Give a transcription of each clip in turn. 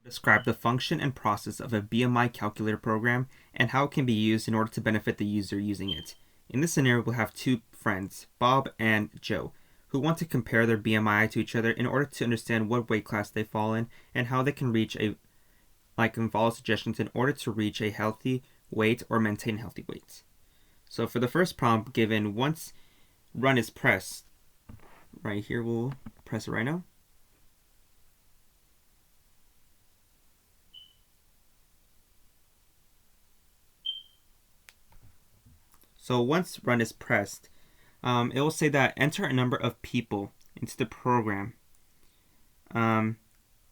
Describe the function and process of a BMI calculator program and how it can be used in order to benefit the user using it. In this scenario, we'll have two friends, Bob and Joe, who want to compare their BMI to each other in order to understand what weight class they fall in and how they can follow suggestions in order to reach a healthy weight or maintain healthy weights. So for the first prompt given, once run is pressed, right here, we'll press it right now. So once run is pressed, it will say that enter a number of people into the program.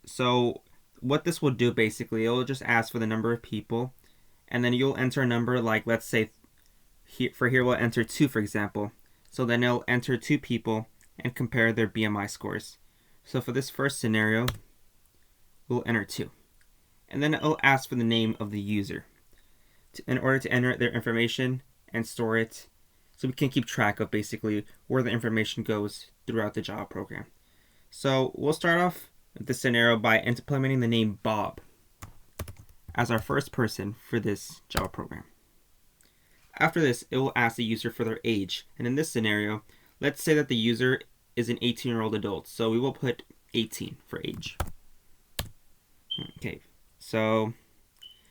So what this will do basically, it will just ask for the number of people, and then you'll enter a number like, let's say, here we'll enter 2, for example. So then it'll enter 2 people and compare their BMI scores. So for this first scenario, we'll enter 2. And then it'll ask for the name of the user in order to enter their information and store it so we can keep track of basically where the information goes throughout the Java program. So we'll start off with this scenario by implementing the name Bob as our first person for this Java program. After this, it will ask the user for their age. And in this scenario, let's say that the user is an 18-year-old adult. So we will put 18 for age. Okay, so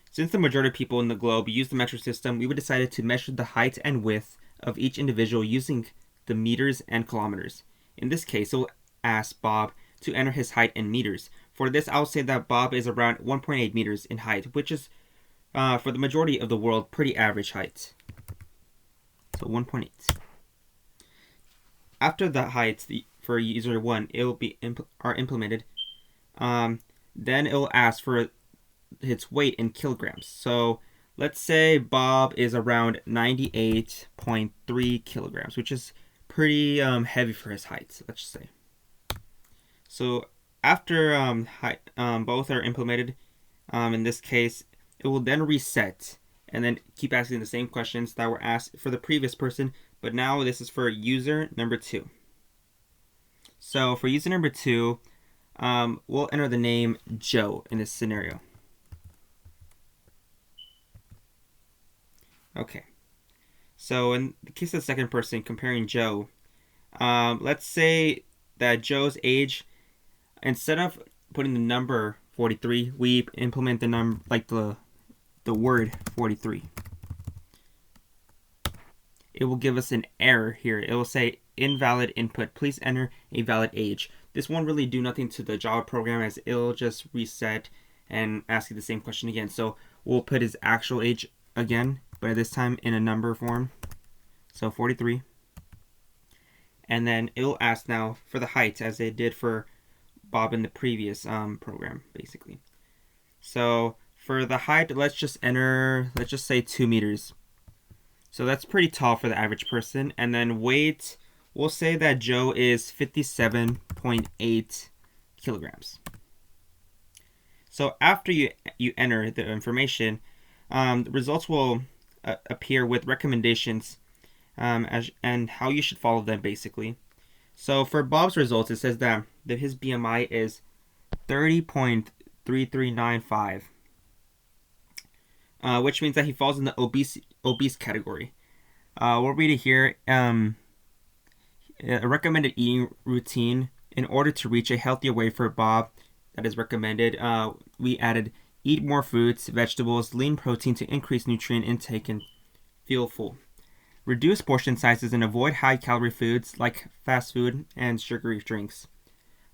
since the majority of people in the globe use the metric system, we decided to measure the height and width of each individual using the meters and kilometers. In this case, it will ask Bob to enter his height in meters. For this, I'll say that Bob is around 1.8 meters in height, which is, for the majority of the world, pretty average height. So 1.8. After the heights for user 1, it will be implemented. Then it will ask for its weight in kilograms. So let's say Bob is around 98.3 kilograms, which is pretty heavy for his height, let's just say. So after both are implemented, in this case, it will then reset and then keep asking the same questions that were asked for the previous person, but now this is for user number 2. So for user number 2, we'll enter the name Joe in this scenario. Okay, so in the case of the second person comparing Joe, let's say that Joe's age, instead of putting the number 43, we implement the number like the word 43. It will give us an error here. It will say invalid input. Please enter a valid age. This won't really do nothing to the Java program as it'll just reset and ask you the same question again. So we'll put his actual age again, but this time in a number form. So 43. And then it'll ask now for the height as it did for Bob in the previous program, basically. So for the height, let's just say 2 meters. So that's pretty tall for the average person. And then weight, we'll say that Joe is 57.8 kilograms. So after you enter the information, the results will appear with recommendations and how you should follow them, basically. So for Bob's results, it says that his BMI is 30.3395, which means that he falls in the obese category. We'll read it here. A recommended eating routine in order to reach a healthier weight for Bob that is recommended. We added eat more fruits, vegetables, lean protein to increase nutrient intake and feel full. Reduce portion sizes and avoid high-calorie foods like fast food and sugary drinks.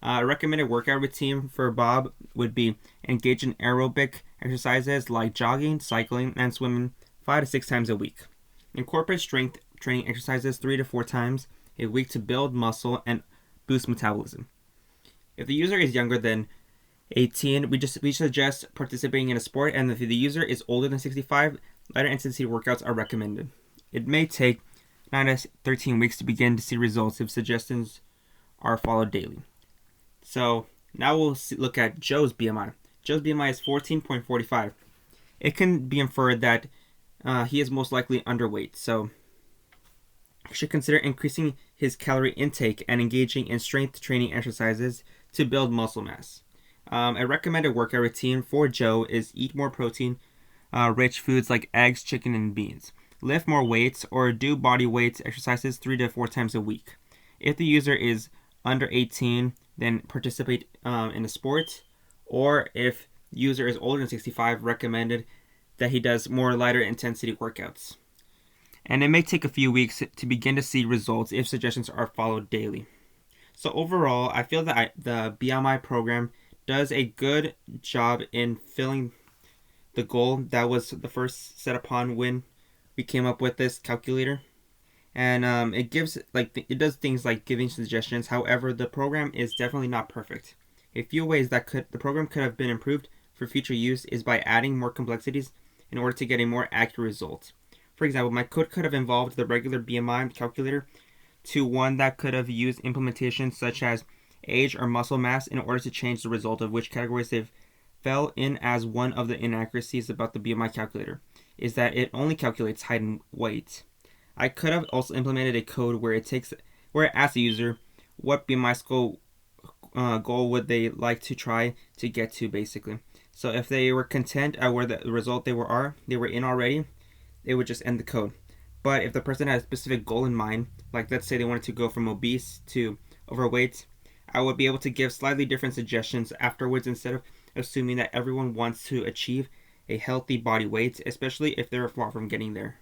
A recommended workout routine for Bob would be engage in aerobic exercises like jogging, cycling, and swimming 5 to 6 times a week. Incorporate strength training exercises 3 to 4 times a week to build muscle and boost metabolism. If the user is younger than 18, we suggest participating in a sport, and if the user is older than 65, lighter intensity workouts are recommended. It may take 9 to 13 weeks to begin to see results if suggestions are followed daily. So now we'll look at Joe's BMI. Joe's BMI is 14.45. It can be inferred that he is most likely underweight, so he should consider increasing his calorie intake and engaging in strength training exercises to build muscle mass. A recommended workout routine for Joe is eat more protein rich foods like eggs, chicken, and beans. Lift more weights or do body weight exercises 3 to 4 times a week. If the user is under 18, then participate in a sport. Or if the user is older than 65, recommended that he does more lighter intensity workouts. And it may take a few weeks to begin to see results if suggestions are followed daily. So overall, I feel that the BMI program does a good job in filling the goal that was the first set upon when we came up with this calculator. And it gives it does things like giving suggestions. However, the program is definitely not perfect. A few ways that the program could have been improved for future use is by adding more complexities in order to get a more accurate result. For example, my code could have involved the regular BMI calculator to one that could have used implementations such as age or muscle mass in order to change the result of which categories they've fell in. As one of the inaccuracies about the BMI calculator is that it only calculates height and weight. I could have also implemented a code where it asks the user what BMI goal would they like to try to get to, basically. So if they were content at where the result they were in already, they would just end the code. But if the person had a specific goal in mind, like let's say they wanted to go from obese to overweight, I would be able to give slightly different suggestions afterwards instead of assuming that everyone wants to achieve a healthy body weight, especially if they're far from getting there.